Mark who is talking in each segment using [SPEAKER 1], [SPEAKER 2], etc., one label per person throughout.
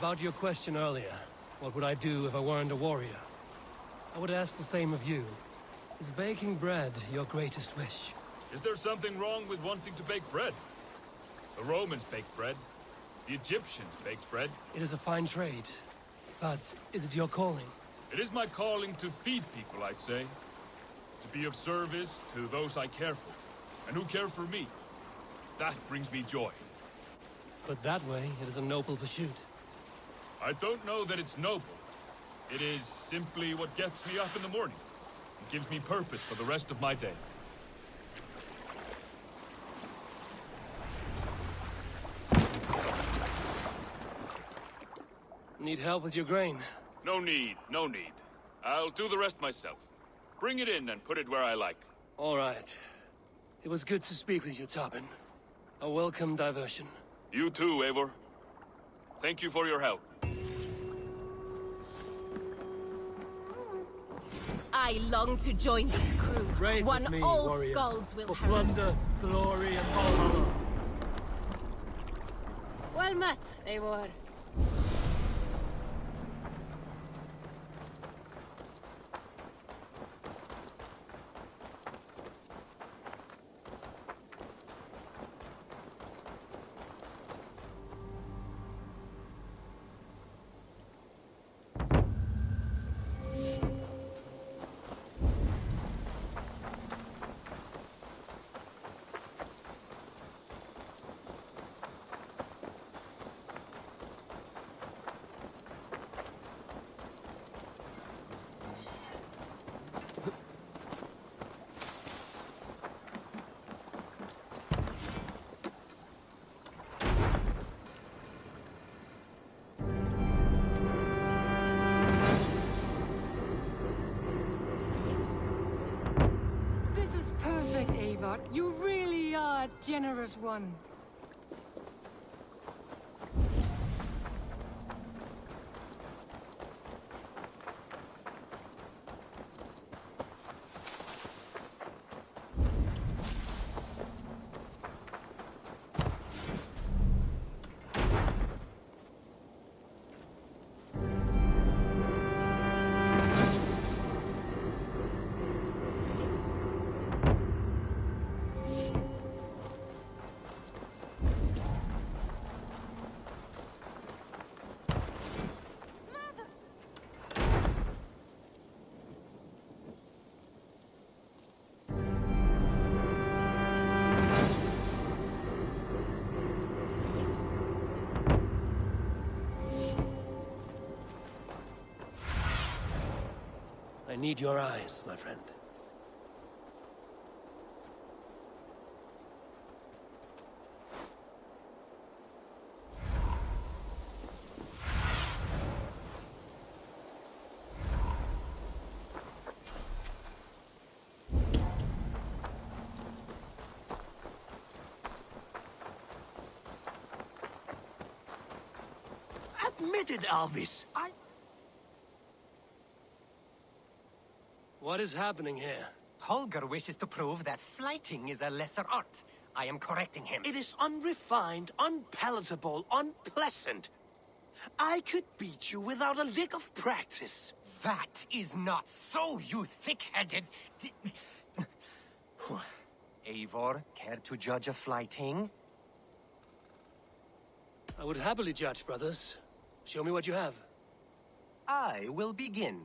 [SPEAKER 1] About your question earlier, what would I do if I weren't a warrior? I would ask the same of you. Is baking bread your greatest wish?
[SPEAKER 2] Is there something wrong with wanting to bake bread? The Romans baked bread. The Egyptians baked bread.
[SPEAKER 1] It is a fine trade. But is it your calling?
[SPEAKER 2] It is my calling to feed people, I'd say. To be of service to those I care for, and who care for me. That brings me joy.
[SPEAKER 1] But that way, it is a noble pursuit.
[SPEAKER 2] I don't know that it's noble. It is simply what gets me up in the morning. It gives me purpose for the rest of my day.
[SPEAKER 1] Need help with your grain?
[SPEAKER 2] No need, no need. I'll do the rest myself. Bring it in and put it where I like.
[SPEAKER 1] All right. It was good to speak with you, Tobin. A welcome diversion.
[SPEAKER 2] You too, Eivor. Thank you for your help.
[SPEAKER 3] I long to join this crew.
[SPEAKER 1] Raid
[SPEAKER 3] One
[SPEAKER 1] with me,
[SPEAKER 3] all
[SPEAKER 1] warrior.
[SPEAKER 3] skulls will
[SPEAKER 1] For
[SPEAKER 3] have.
[SPEAKER 1] plunder, glory, and Valhalla.
[SPEAKER 3] Well met, Eivor.
[SPEAKER 4] You really are a generous one.
[SPEAKER 1] I need your eyes, my friend.
[SPEAKER 5] Admit it, Alvis.
[SPEAKER 1] What is happening here?
[SPEAKER 6] Holger wishes to prove that flighting is a lesser art. I am correcting him.
[SPEAKER 5] It is unrefined, unpalatable, unpleasant. I could beat you without a lick of practice.
[SPEAKER 6] That is not so, you thick-headed... Eivor, care to judge a flighting?
[SPEAKER 1] I would happily judge, brothers. Show me what you have.
[SPEAKER 6] I will begin.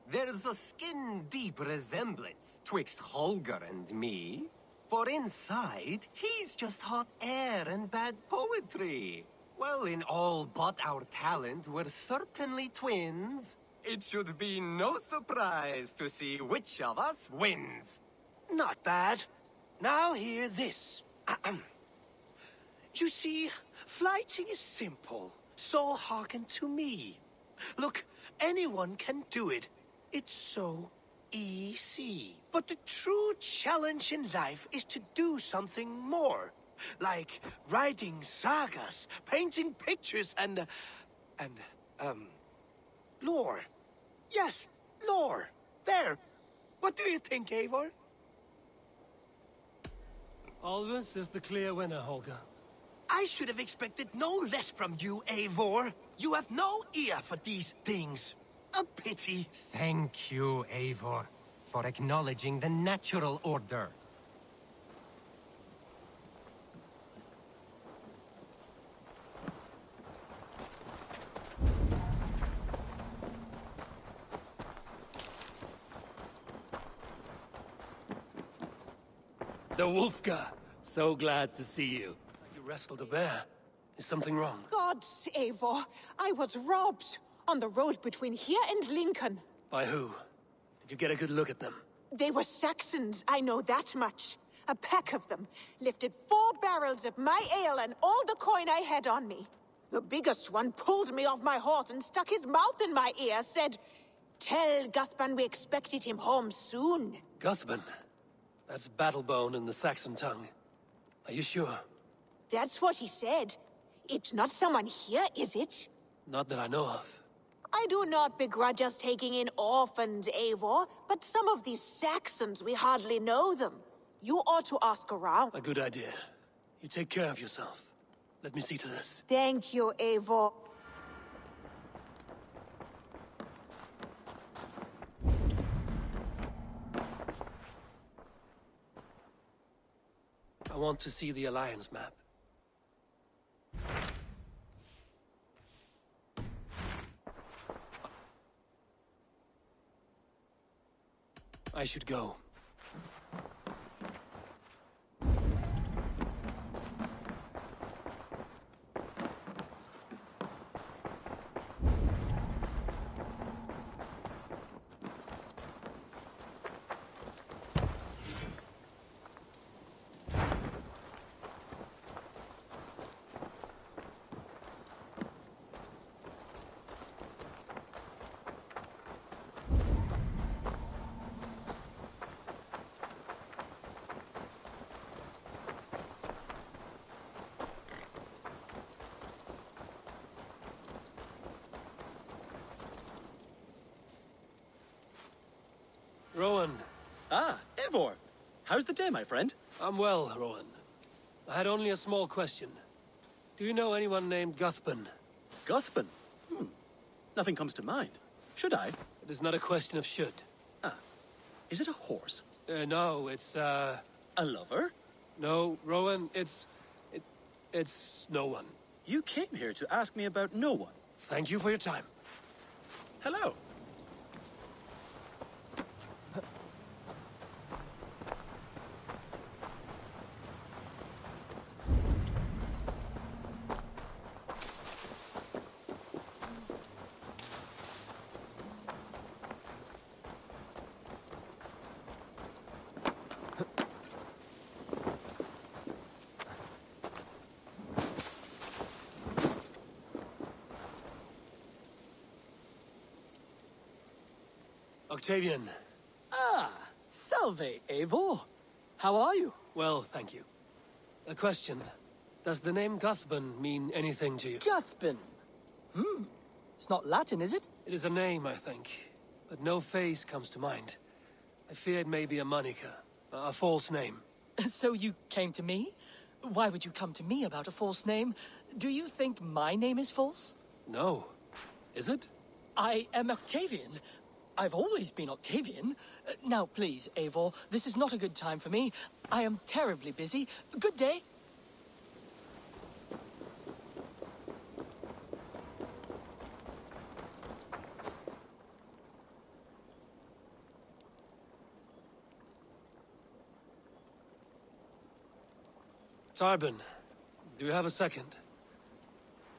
[SPEAKER 6] There's a skin-deep resemblance twixt Holger and me. For inside, he's just hot air and bad poetry. Well, in all but our talent, we're certainly twins. It should be no surprise to see which of us wins.
[SPEAKER 5] Not bad. Now hear this. You see, flighting is simple, so hearken to me. Look, anyone can do it. It's so easy. But the true challenge in life is to do something more. Like writing sagas, painting pictures, and lore. Yes, lore. There. What do you think, Eivor?
[SPEAKER 1] Alvis is the clear winner, Holger.
[SPEAKER 5] I should have expected no less from you, Eivor. You have no ear for these things. A pity.
[SPEAKER 6] Thank you, Eivor, for acknowledging the natural order.
[SPEAKER 1] The Wolfgar. So glad to see you. You wrestled a bear. Is something wrong?
[SPEAKER 7] Gods, Eivor, I was robbed on the road between here and Lincoln.
[SPEAKER 1] By who? Did you get a good look at them?
[SPEAKER 7] They were Saxons, I know that much. A pack of them lifted 4 barrels of my ale and all the coin I had on me. The biggest one pulled me off my horse and stuck his mouth in my ear, said, "Tell Guthban we expected him home soon."
[SPEAKER 1] Guthban? That's Battlebone in the Saxon tongue. Are you sure?
[SPEAKER 7] That's what he said. It's not someone here, is it?
[SPEAKER 1] Not that I know of.
[SPEAKER 7] I do not begrudge us taking in orphans, Eivor, but some of these Saxons, we hardly know them. You ought to ask around.
[SPEAKER 1] A good idea. You take care of yourself. Let me see to this.
[SPEAKER 7] Thank you, Eivor.
[SPEAKER 1] I want to see the Alliance map. I should go. Rowan.
[SPEAKER 8] Ah, Eivor. How's the day, my friend?
[SPEAKER 1] I'm well, Rowan. I had only a small question. Do you know anyone named Guthban?
[SPEAKER 8] Guthban? Nothing comes to mind. Should I?
[SPEAKER 1] It is not a question of should.
[SPEAKER 8] Is it a horse?
[SPEAKER 1] No, it's,
[SPEAKER 8] A lover?
[SPEAKER 1] No, Rowan, it's no one.
[SPEAKER 8] You came here to ask me about no one.
[SPEAKER 1] Thank you for your time.
[SPEAKER 8] Hello.
[SPEAKER 1] Octavian.
[SPEAKER 9] Salve, Eivor. How are you?
[SPEAKER 1] Well, thank you. A question. Does the name Guthban mean anything to you?
[SPEAKER 9] Guthban. It's not Latin, is it?
[SPEAKER 1] It is a name, I think. But no face comes to mind. I fear it may be a moniker. A false name.
[SPEAKER 9] So you came to me? Why would you come to me about a false name? Do you think my name is false?
[SPEAKER 1] No. Is it?
[SPEAKER 9] I am Octavian. I've always been Octavian. Now, please, Eivor, this is not a good time for me. I am terribly busy. Good day.
[SPEAKER 1] Tarbin, do you have a second?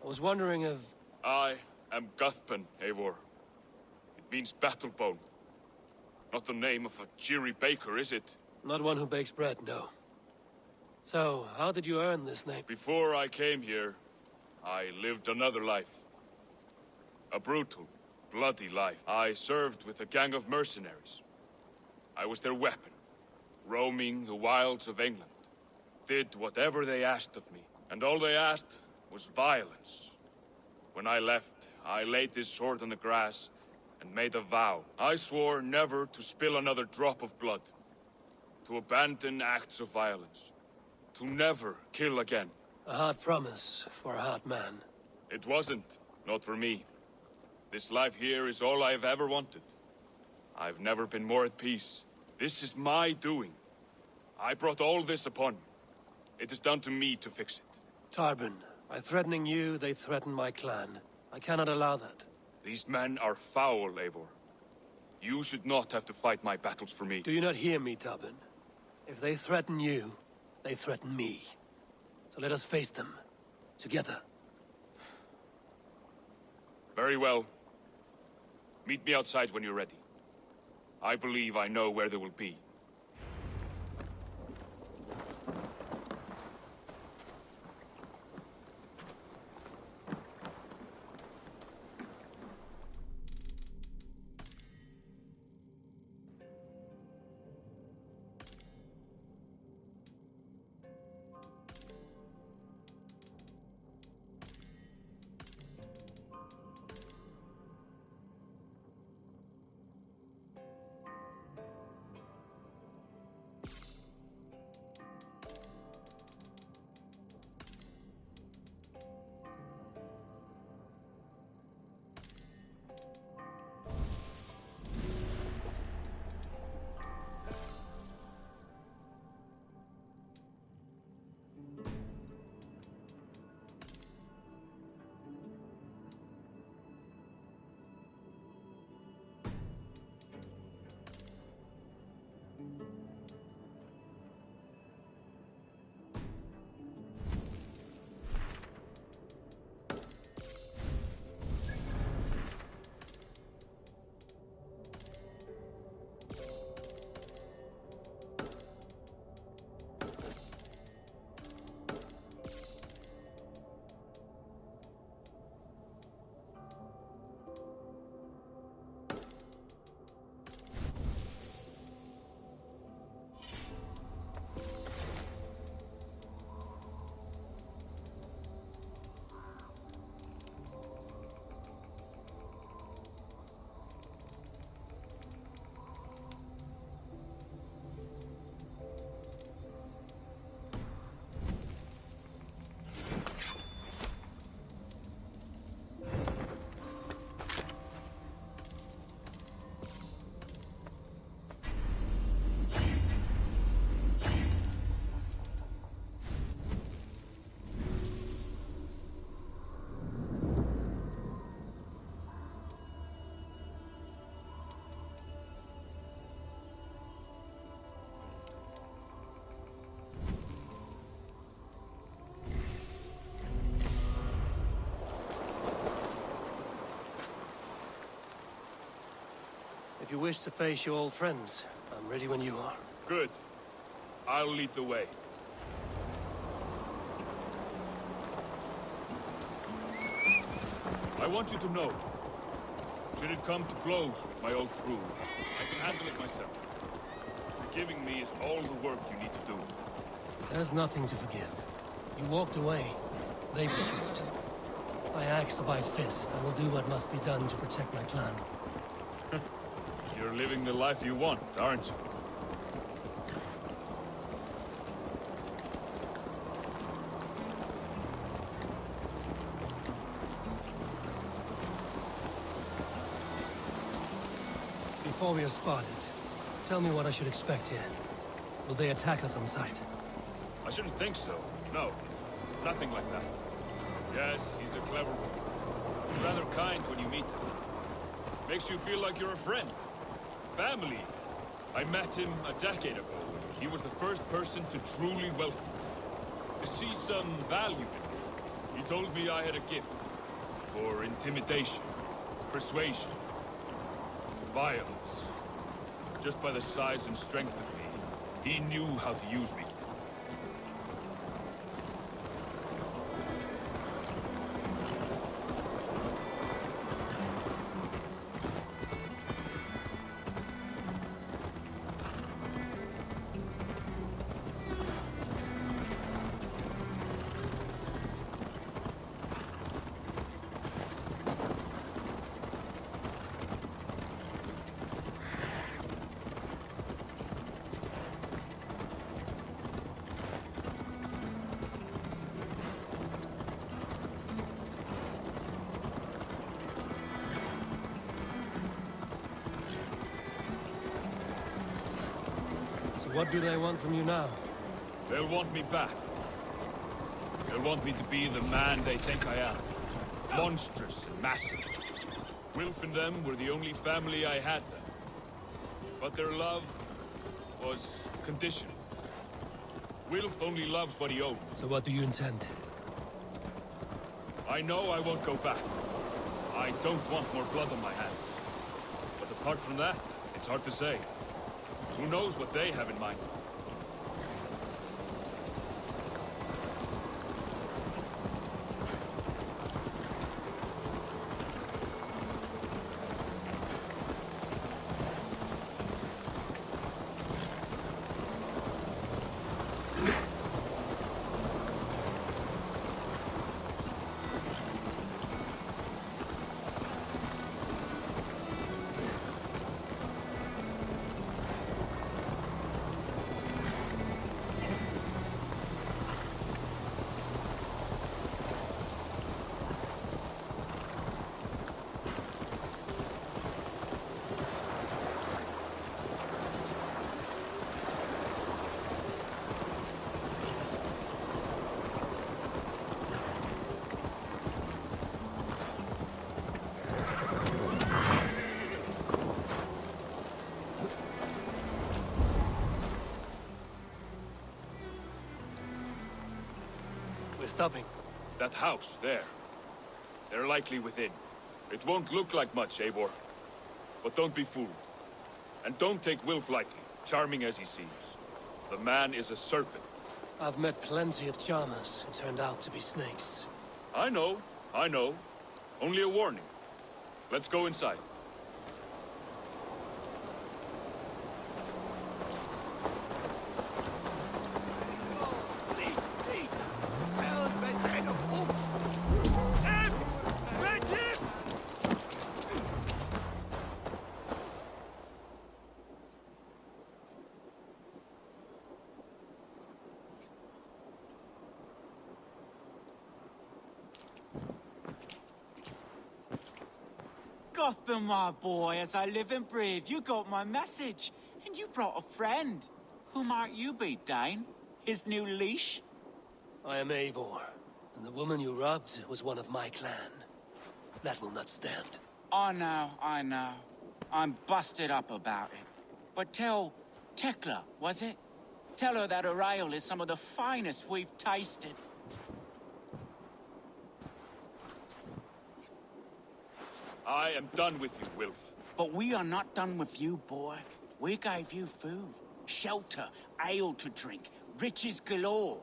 [SPEAKER 1] I was wondering if...
[SPEAKER 2] I am Guthban, Eivor. It means battlebone. Not the name of a cheery baker, is it?
[SPEAKER 1] Not one who bakes bread, no. So, how did you earn this name?
[SPEAKER 2] Before I came here, I lived another life. A brutal, bloody life. I served with a gang of mercenaries. I was their weapon, roaming the wilds of England. Did whatever they asked of me, and all they asked was violence. When I left, I laid this sword on the grass and made a vow. I swore never to spill another drop of blood, to abandon acts of violence, to never kill again.
[SPEAKER 1] A hard promise for a hard man.
[SPEAKER 2] It wasn't. Not for me. This life here is all I've ever wanted. I've never been more at peace. This is my doing. I brought all this upon me. It is down to me to fix it.
[SPEAKER 1] Tarbin, by threatening you, they threaten my clan. I cannot allow that.
[SPEAKER 2] These men are foul, Eivor. You should not have to fight my battles for me.
[SPEAKER 1] Do you not hear me, Tarbin? If they threaten you, they threaten me. So let us face them. Together.
[SPEAKER 2] Very well. Meet me outside when you're ready. I believe I know where they will be.
[SPEAKER 1] If you wish to face your old friends, I'm ready when you are.
[SPEAKER 2] Good. I'll lead the way. I want you to know, should it come to blows with my old crew, I can handle it myself. Forgiving me is all the work you need to do.
[SPEAKER 1] There's nothing to forgive. You walked away. They pursued. By axe or by fist, I will do what must be done to protect my clan.
[SPEAKER 2] You're living the life you want, aren't you?
[SPEAKER 1] Before we are spotted, tell me what I should expect here. Will they attack us on sight?
[SPEAKER 2] I shouldn't think so. No. Nothing like that. Yes, he's a clever one. Rather kind when you meet him. Makes you feel like you're a friend. Family. I met him a decade ago. He was the first person to truly welcome me. To see some value in me. He told me I had a gift. For intimidation. Persuasion. Violence. Just by the size and strength of me, he knew how to use me.
[SPEAKER 1] What do they want from you now?
[SPEAKER 2] They'll want me back. They'll want me to be the man they think I am. Monstrous and massive. Wilf and them were the only family I had then. But their love was conditional. Wilf only loves what he owns.
[SPEAKER 1] So what do you intend?
[SPEAKER 2] I know I won't go back. I don't want more blood on my hands. But apart from that, it's hard to say. Who knows what they have in mind?
[SPEAKER 1] We're stopping.
[SPEAKER 2] That house, there. They're likely within. It won't look like much, Eivor. But don't be fooled. And don't take Wilf lightly, charming as he seems. The man is a serpent.
[SPEAKER 1] I've met plenty of charmers who turned out to be snakes.
[SPEAKER 2] I know. Only a warning. Let's go inside.
[SPEAKER 10] Gotham, my boy, as I live and breathe, you got my message. And you brought a friend. Who might you be, Dane? His new leash?
[SPEAKER 1] I am Eivor, and the woman you robbed was one of my clan. That will not stand.
[SPEAKER 10] I know. I'm busted up about it. But tell Tekla, was it? Tell her that her ale is some of the finest we've tasted.
[SPEAKER 2] I am done with you, Wilf.
[SPEAKER 10] But we are not done with you, boy. We gave you food, shelter, ale to drink, riches galore.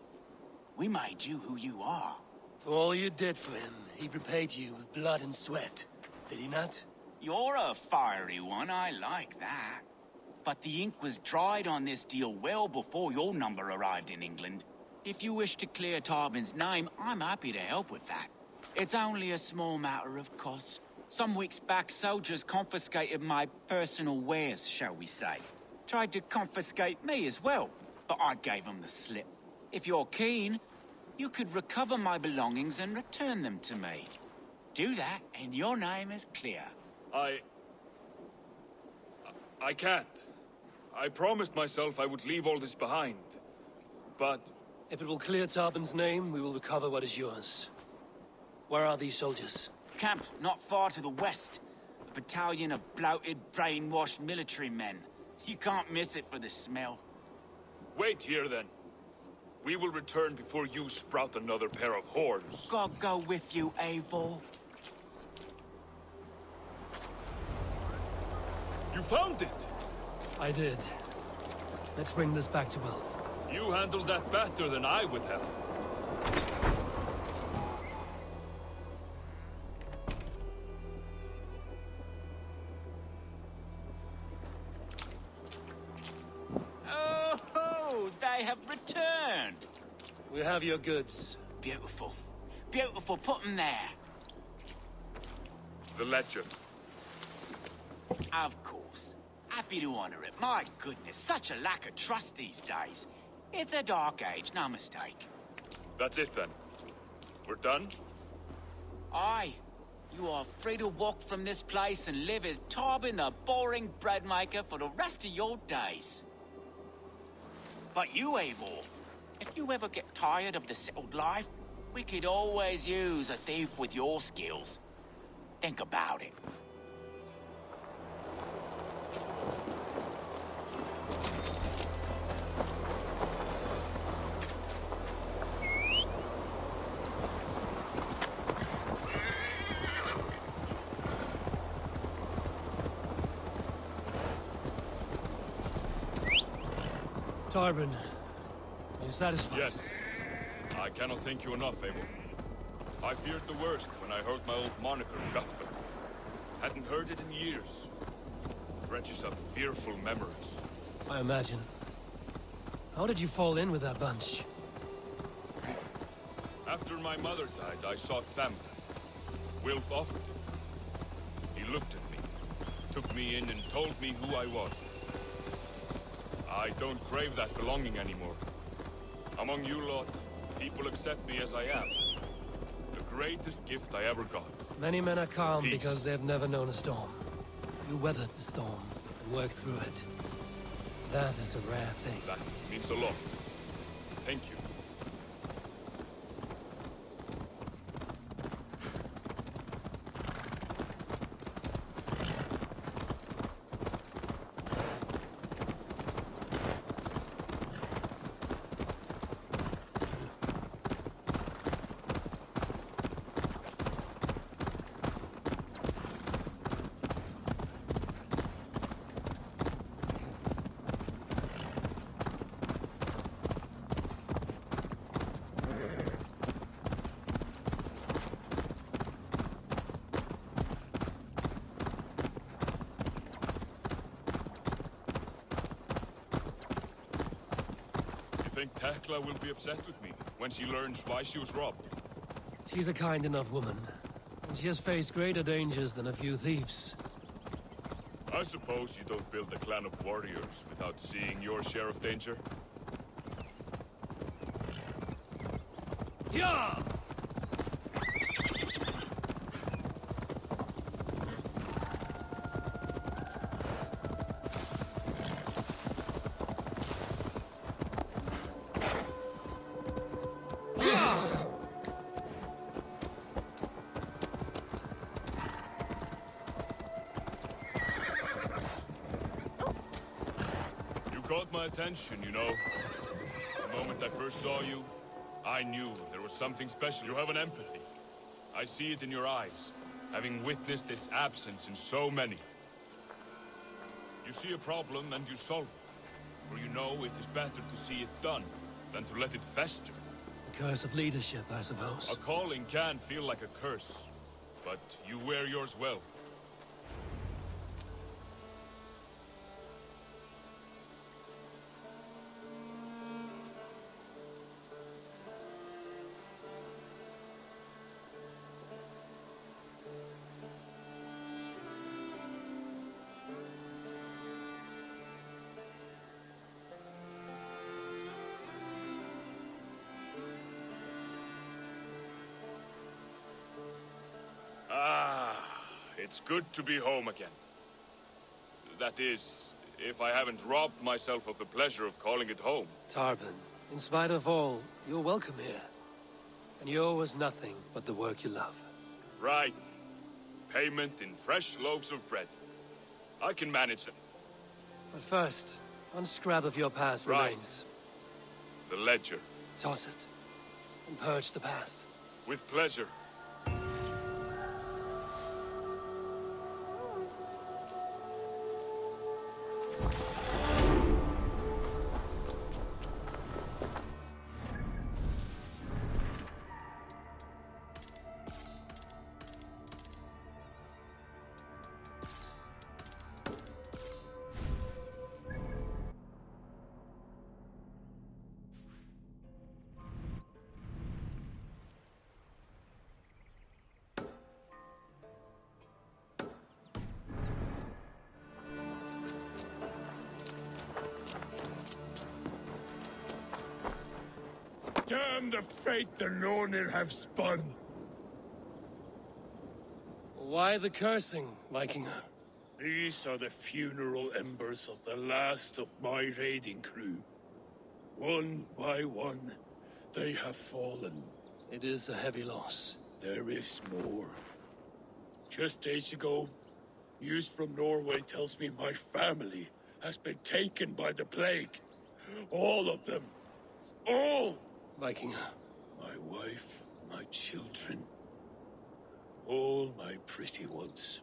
[SPEAKER 10] We made you who you are.
[SPEAKER 1] For all you did for him, he repaid you with blood and sweat. Did he not?
[SPEAKER 10] You're a fiery one, I like that. But the ink was dried on this deal well before your number arrived in England. If you wish to clear Tarbin's name, I'm happy to help with that. It's only a small matter of cost. Some weeks back, soldiers confiscated my personal wares, shall we say. Tried to confiscate me as well, but I gave them the slip. If you're keen, you could recover my belongings and return them to me. Do that, and your name is clear.
[SPEAKER 2] I can't. I promised myself I would leave all this behind. But...
[SPEAKER 1] If it will clear Tarbin's name, we will recover what is yours. Where are these soldiers?
[SPEAKER 10] Camped not far to the west. A battalion of bloated, brainwashed military men. You can't miss it for the smell.
[SPEAKER 2] Wait here, then. We will return before you sprout another pair of horns.
[SPEAKER 10] God go with you, Eivor.
[SPEAKER 2] You found it!
[SPEAKER 1] I did. Let's bring this back to Wilf.
[SPEAKER 2] You handled that better than I would have.
[SPEAKER 10] Oh, they have returned!
[SPEAKER 1] We have your goods.
[SPEAKER 10] Beautiful. Beautiful, put them there.
[SPEAKER 2] The ledger.
[SPEAKER 10] Of course. Happy to honor it. My goodness, such a lack of trust these days. It's a dark age, no mistake.
[SPEAKER 2] That's it, then. We're done?
[SPEAKER 10] Aye. You are free to walk from this place and live as Tarbin the boring bread maker for the rest of your days. But you, Eivor, if you ever get tired of the settled life, we could always use a thief with your skills. Think about it.
[SPEAKER 1] Tarbin, are you satisfied?
[SPEAKER 2] Yes. I cannot thank you enough, Abel. I feared the worst when I heard my old moniker, Cuthbert. Hadn't heard it in years. Dredges up fearful memories.
[SPEAKER 1] I imagine. How did you fall in with that bunch?
[SPEAKER 2] After my mother died, I sought family. Wilf offered it. He looked at me, took me in and told me who I was. I don't crave that belonging anymore. Among you lot, people accept me as I am. The greatest gift I ever got.
[SPEAKER 1] Many men are calm
[SPEAKER 2] Peace.
[SPEAKER 1] because they've never known a storm. You weathered the storm and worked through it. That is a rare thing.
[SPEAKER 2] That means a lot. Thank you. Think Tekla will be upset with me when she learns why she was robbed?
[SPEAKER 1] She's a kind enough woman. And she has faced greater dangers than a few thieves.
[SPEAKER 2] I suppose you don't build a clan of warriors without seeing your share of danger?
[SPEAKER 1] Yeah!
[SPEAKER 2] Caught my attention, you know. The moment I first saw you, I knew there was something special. You have an empathy. I see it in your eyes, having witnessed its absence in so many. You see a problem and you solve it, for you know it is better to see it done than to let it fester.
[SPEAKER 1] The curse of leadership, I suppose.
[SPEAKER 2] A calling can feel like a curse, but you wear yours well. It's good to be home again. That is, if I haven't robbed myself of the pleasure of calling it home.
[SPEAKER 1] Tarbin, in spite of all, you're welcome here. And you owe us nothing but the work you love.
[SPEAKER 2] Right. Payment in fresh loaves of bread. I can manage them.
[SPEAKER 1] But first, one scrap of your past
[SPEAKER 2] Right.
[SPEAKER 1] remains.
[SPEAKER 2] The ledger.
[SPEAKER 1] Toss it, and purge the past.
[SPEAKER 2] With pleasure.
[SPEAKER 11] Damn the fate the Nornir have spun!
[SPEAKER 1] Why the cursing, Vikinger?
[SPEAKER 11] These are the funeral embers of the last of my raiding crew. One by one, they have fallen.
[SPEAKER 1] It is a heavy loss.
[SPEAKER 11] There is more. Just days ago, news from Norway tells me my family has been taken by the plague. All of them. All!
[SPEAKER 1] Vikinger.
[SPEAKER 11] My wife, my children. All my pretty ones.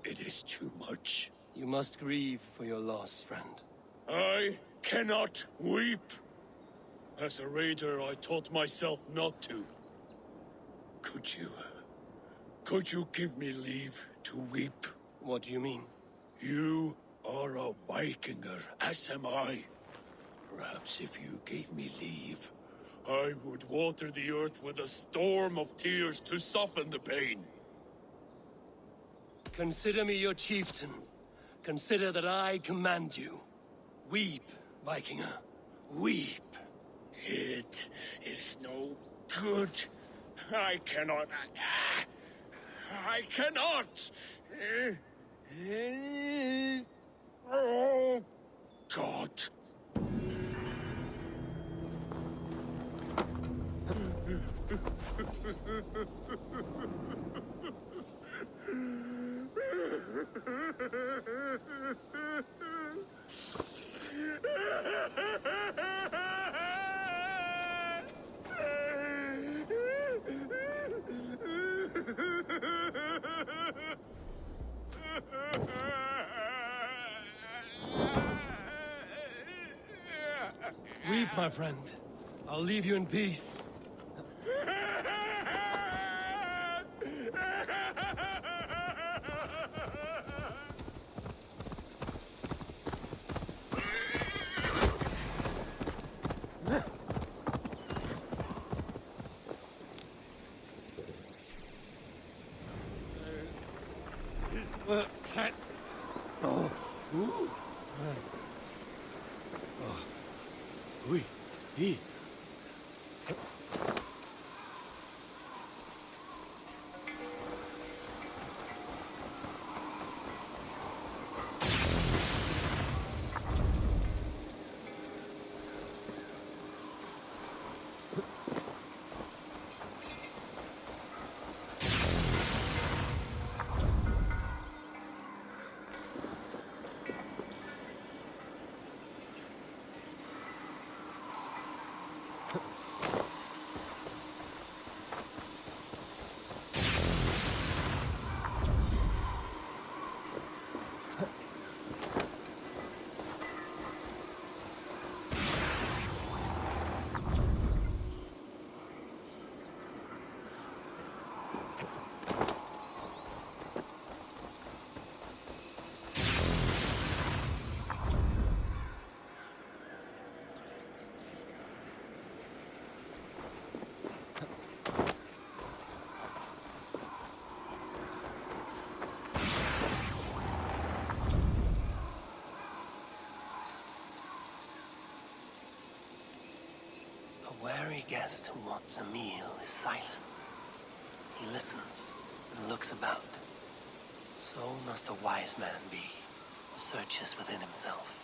[SPEAKER 11] It is too much.
[SPEAKER 1] You must grieve for your loss, friend.
[SPEAKER 11] I cannot weep. As a raider, I taught myself not to. Could you give me leave to weep?
[SPEAKER 1] What do you mean?
[SPEAKER 11] You are a Vikinger, as am I. Perhaps if you gave me leave, I would water the earth with a storm of tears to soften the pain.
[SPEAKER 1] Consider me your chieftain. Consider that I command you. Weep, Vikinger. Weep.
[SPEAKER 11] It is no good. I cannot. I cannot! Oh, God.
[SPEAKER 1] Weep, my friend. I'll leave you in peace.
[SPEAKER 12] A wary guest who wants a meal is silent. He listens and looks about. So must a wise man be, who searches within himself.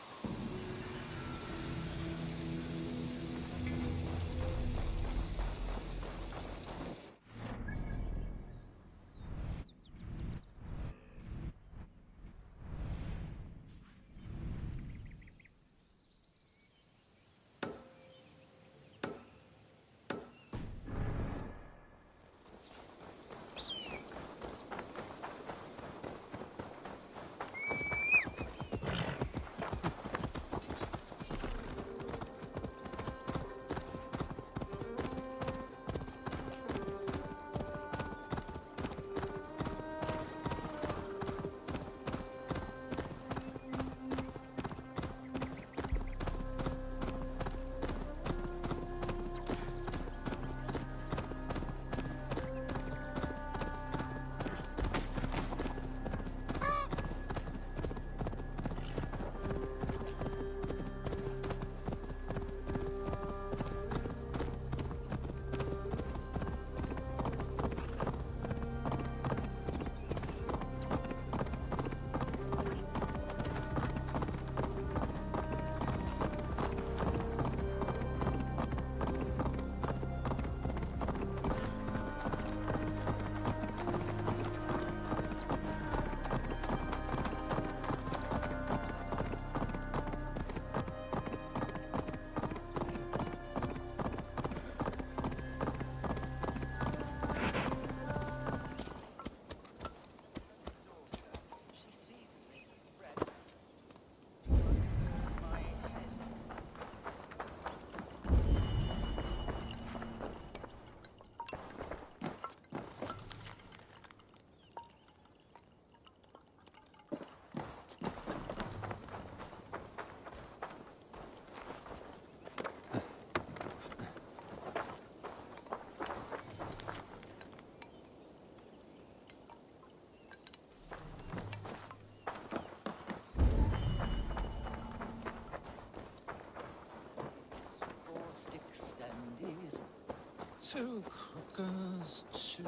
[SPEAKER 1] Two crookers, two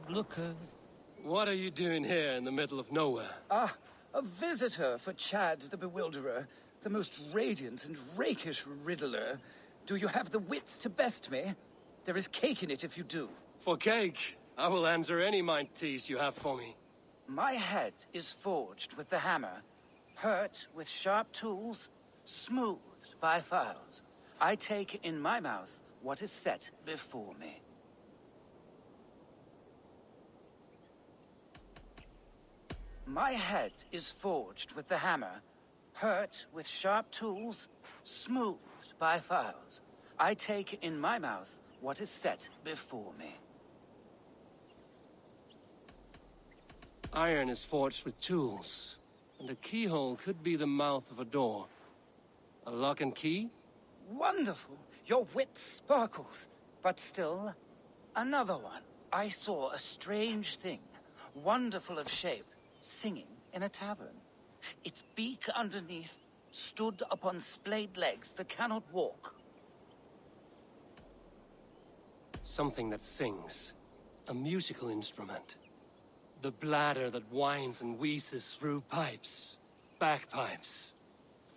[SPEAKER 1] lookers. What are you doing here in the middle of nowhere?
[SPEAKER 13] Ah, a visitor for Chad the Bewilderer, the most radiant and rakish riddler. Do you have the wits to best me? There is cake in it if you do.
[SPEAKER 1] For cake, I will answer any mind tease you have for me.
[SPEAKER 13] My head is forged with the hammer, hurt with sharp tools, smoothed by files. I take in my mouth what is set before me. My head is forged with the hammer, hurt with sharp tools, smoothed by files. I take in my mouth what is set before me.
[SPEAKER 1] Iron is forged with tools, and a keyhole could be the mouth of a door. A lock and key?
[SPEAKER 13] Wonderful! Your wit sparkles. But still, another one. I saw a strange thing, wonderful of shape, singing in a tavern. Its beak underneath stood upon splayed legs that cannot walk.
[SPEAKER 1] Something that sings. A musical instrument. The bladder that whines and wheezes through pipes. Bagpipes.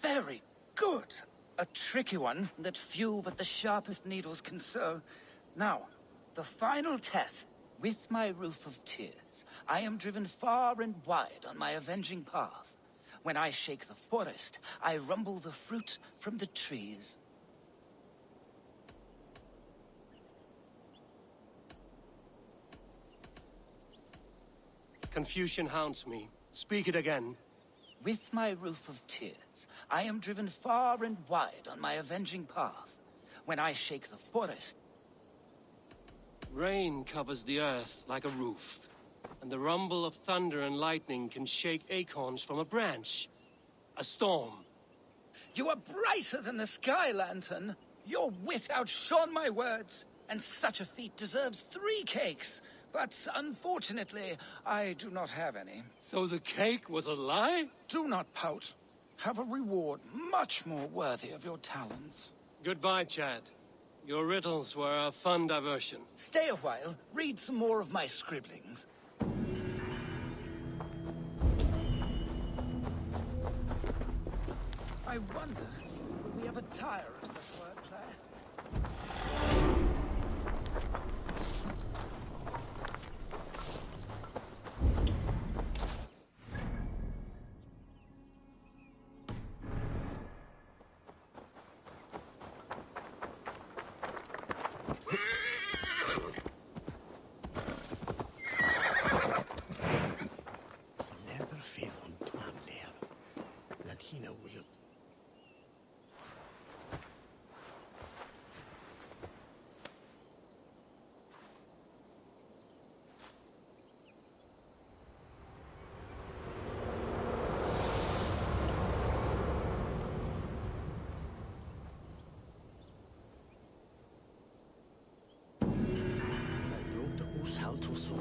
[SPEAKER 13] Very good. A tricky one that few but the sharpest needles can sew. Now, the final test. With my roof of tears, I am driven far and wide on my avenging path. When I shake the forest, I rumble the fruit from the trees.
[SPEAKER 1] Confusion haunts me. Speak it again.
[SPEAKER 13] With my roof of tears, I am driven far and wide on my avenging path. When I shake the forest...
[SPEAKER 1] Rain covers the earth like a roof, and the rumble of thunder and lightning can shake acorns from a branch. A storm.
[SPEAKER 13] You are brighter than the sky lantern. Your wit outshone my words, and such a feat deserves 3 cakes. But unfortunately, I do not have any.
[SPEAKER 1] So the cake was a lie?
[SPEAKER 13] Do not pout. Have a reward much more worthy of your talents.
[SPEAKER 1] Goodbye, Chad. Your riddles were a fun diversion.
[SPEAKER 13] Stay a while, read some more of my scribblings. I wonder, will we ever tire of such wordplay?
[SPEAKER 5] Leatherface on Tuam there. Latina wheel. Salto Sole.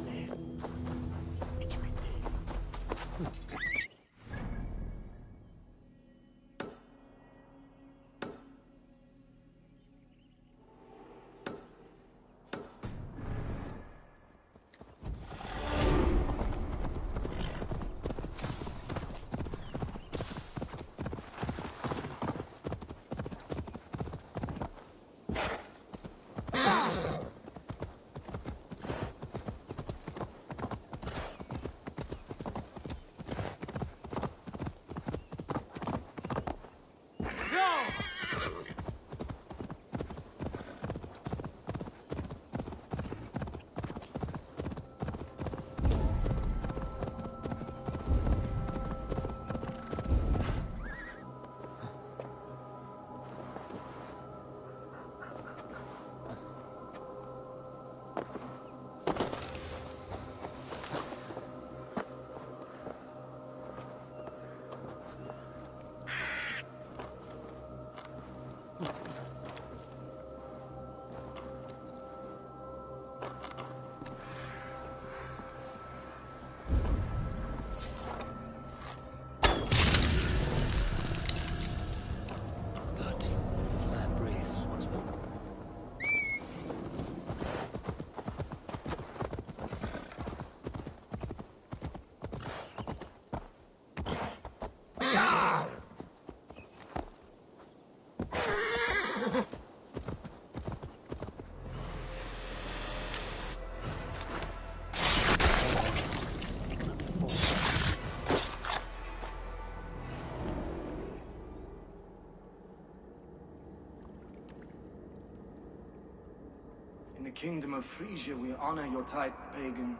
[SPEAKER 14] kingdom of Frisia, we honor your type, pagan.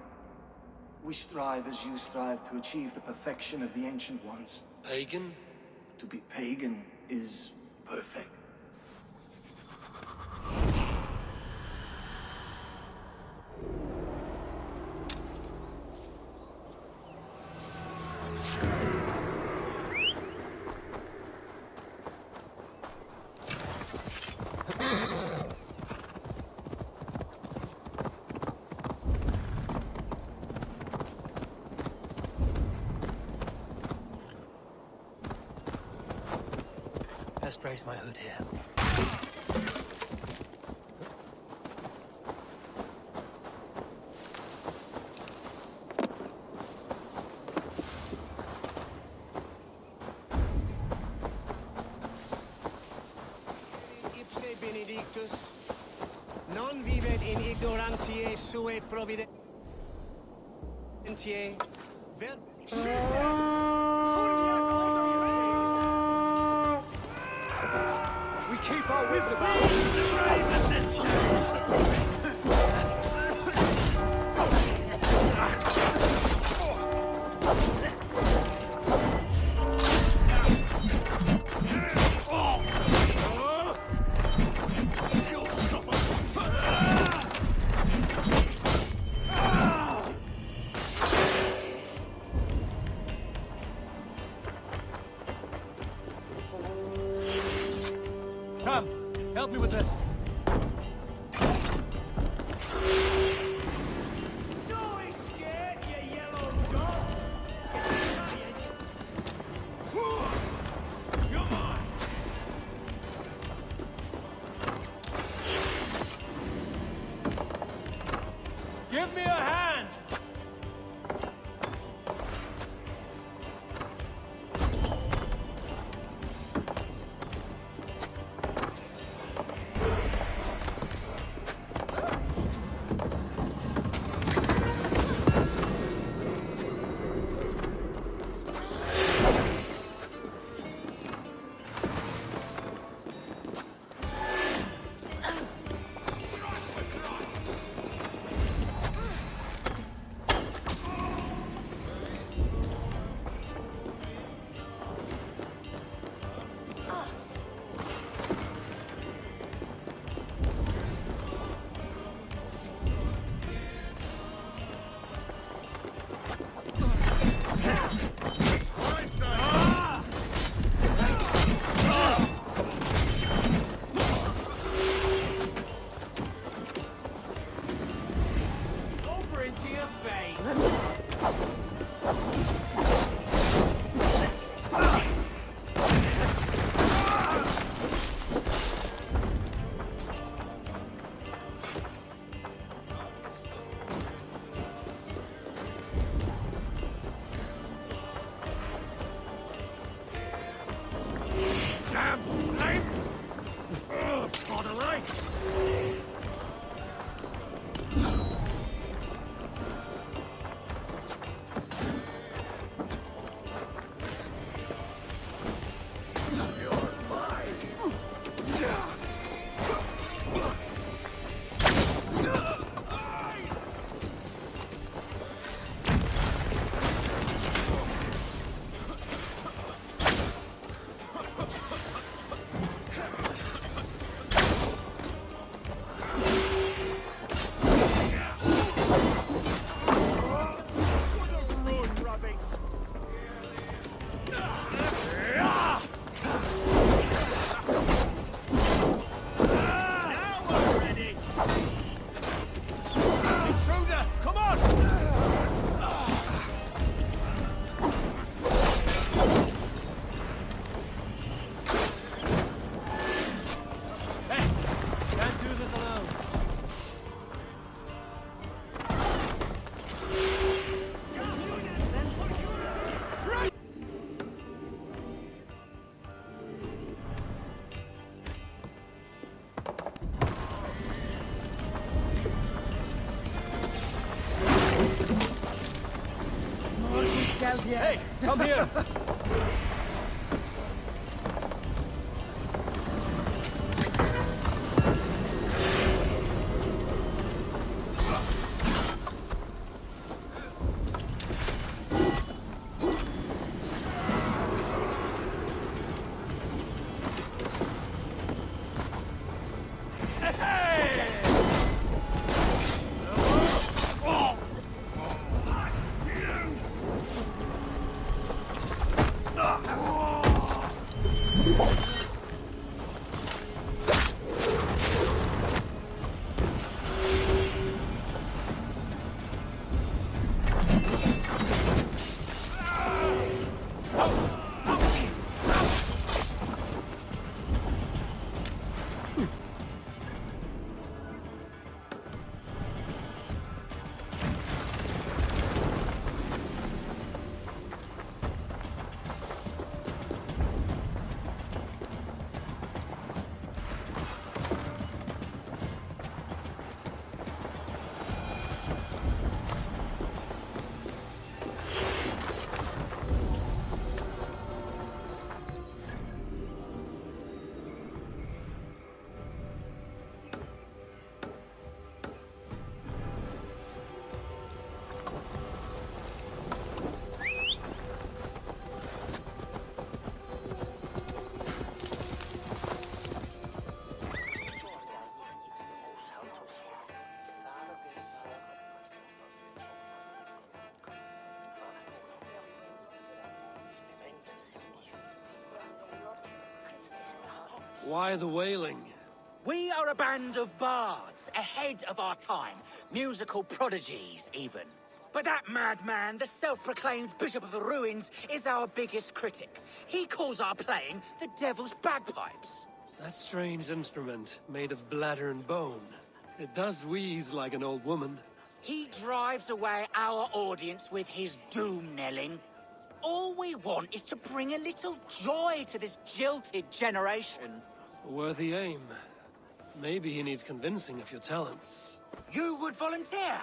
[SPEAKER 14] We strive as you strive to achieve the perfection of the Ancient Ones.
[SPEAKER 1] Pagan?
[SPEAKER 14] To be pagan is perfect.
[SPEAKER 12] Best raise my hood here.
[SPEAKER 15] Ipse benedictus, non vivet in ignorantiae sue providentiae, ver...
[SPEAKER 11] We keep our wits about us.
[SPEAKER 1] Come, help me with this.
[SPEAKER 11] Don't be scared, you yellow dog. Come on.
[SPEAKER 1] Give me a hand!
[SPEAKER 11] Over into your face.
[SPEAKER 1] Damn legs! Ugh, for the lights!
[SPEAKER 11] Hey, come here!
[SPEAKER 1] Why the wailing?
[SPEAKER 13] We are a band of bards, ahead of our time. Musical prodigies, even. But that madman, the self-proclaimed Bishop of the Ruins, is our biggest critic. He calls our playing the Devil's Bagpipes.
[SPEAKER 1] That strange instrument, made of bladder and bone. It does wheeze like an old woman.
[SPEAKER 13] He drives away our audience with his doom-knelling. All we want is to bring a little joy to this jilted generation.
[SPEAKER 1] A worthy aim. Maybe he needs convincing of your talents.
[SPEAKER 13] You would volunteer?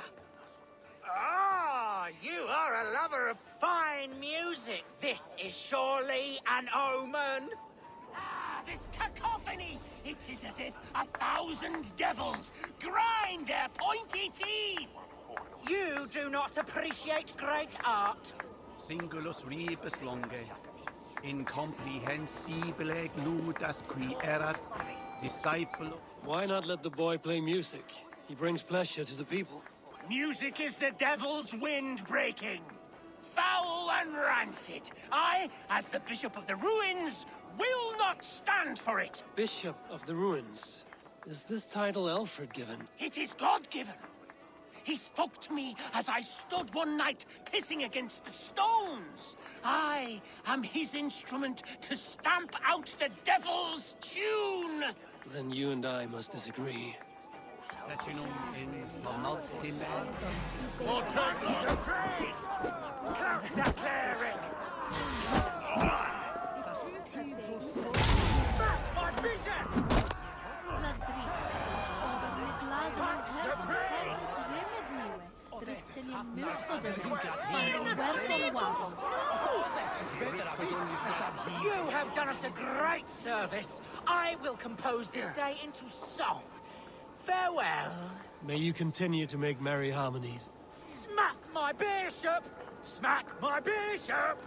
[SPEAKER 13] Ah, you are a lover of fine music. This is surely an omen.
[SPEAKER 10] Ah, this cacophony! It is as if 1,000 devils grind their pointy teeth!
[SPEAKER 13] You do not appreciate great art.
[SPEAKER 16] Singulus rebus longe, incomprehensibile gludas qui eras, disciple.
[SPEAKER 1] Why not let the boy play music? He brings pleasure to the people.
[SPEAKER 10] Music is the devil's wind breaking. Foul and rancid. I, as the Bishop of the Ruins, will not stand for it.
[SPEAKER 1] Bishop of the Ruins. Is this title Alfred given?
[SPEAKER 10] It is God-given. He spoke to me as I stood one night pissing against the stones. I am his instrument to stamp out the devil's tune.
[SPEAKER 1] Then you and I must disagree.
[SPEAKER 13] Or touch the priest! Clout the cleric! Smack my bishop! Punch the priest! You have done us a great service. I will compose this day into song. Farewell.
[SPEAKER 1] May you continue to make merry harmonies.
[SPEAKER 13] Smack my bishop! Smack my bishop!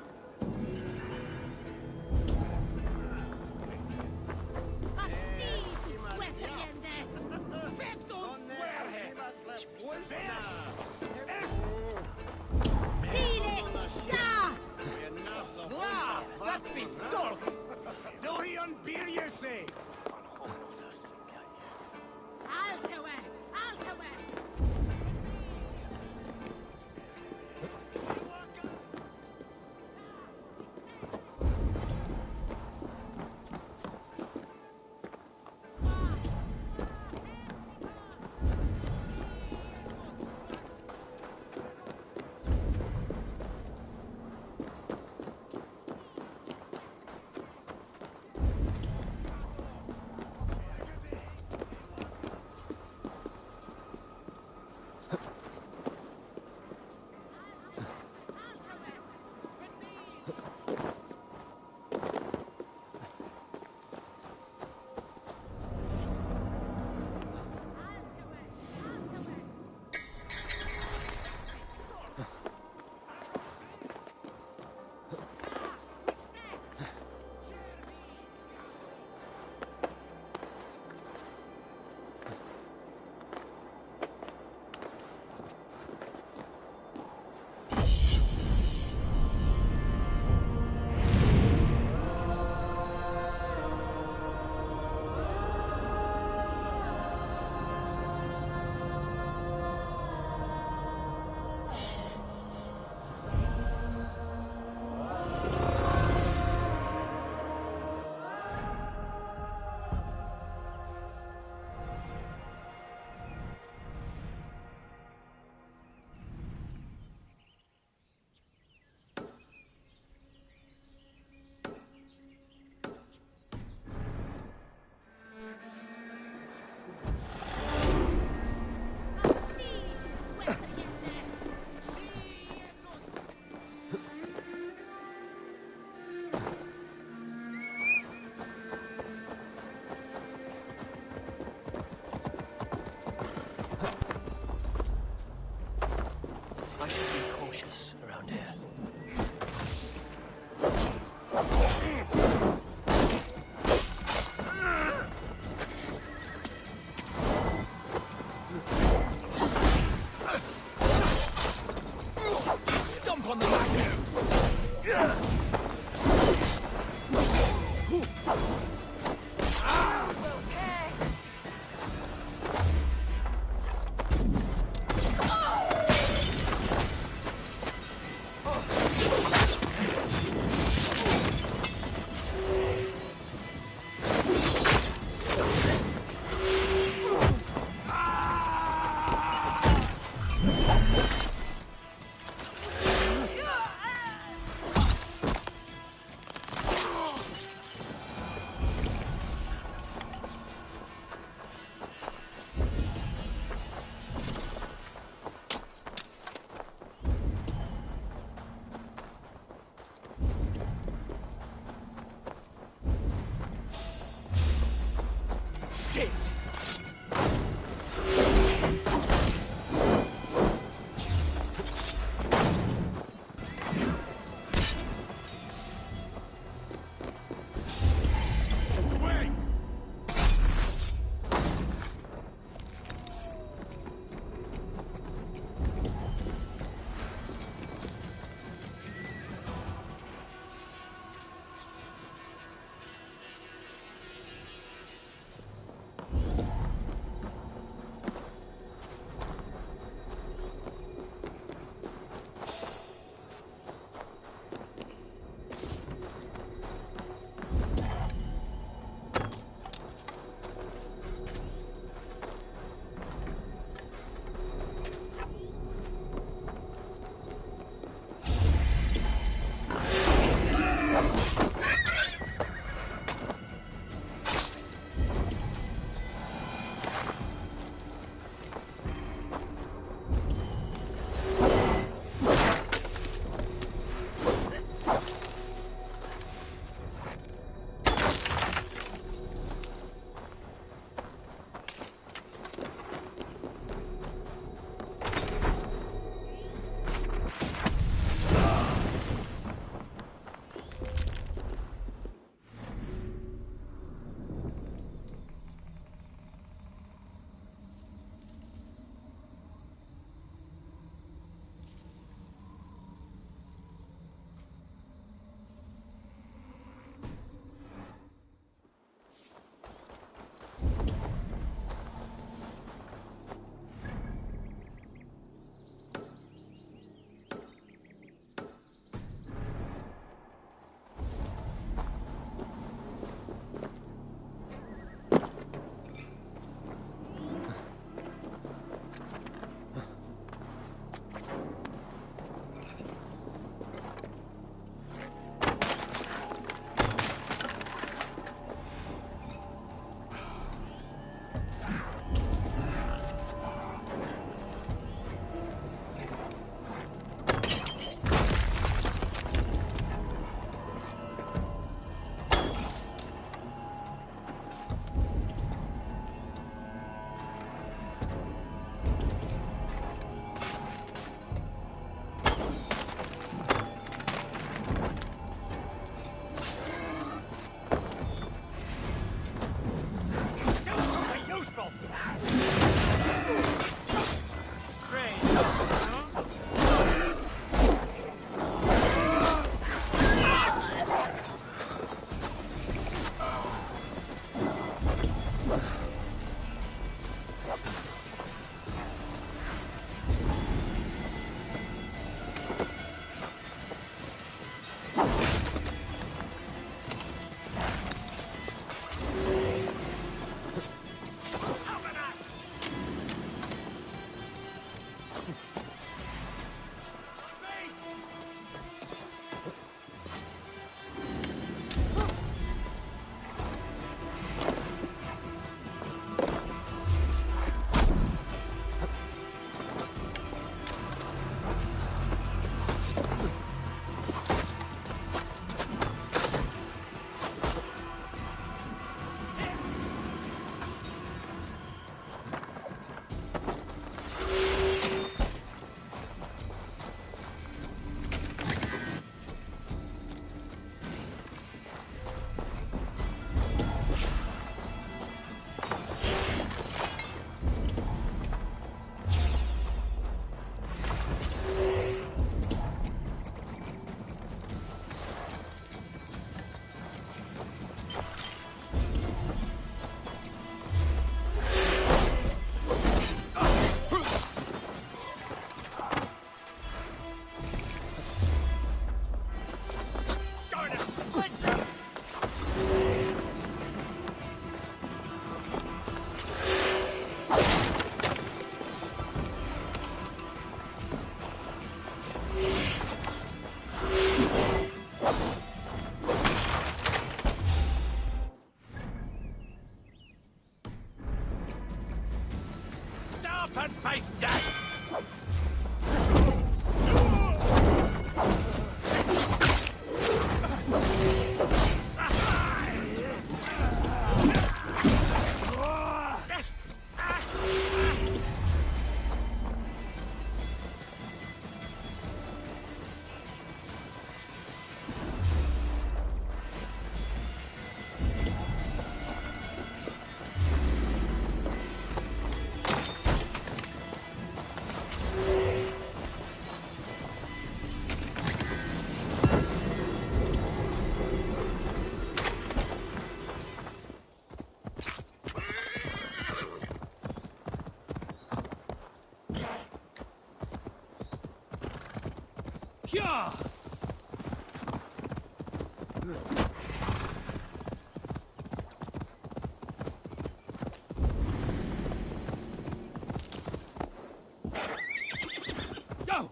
[SPEAKER 1] Go!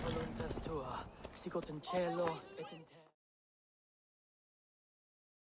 [SPEAKER 9] Voluntas tua, sicut in cielo et in terra.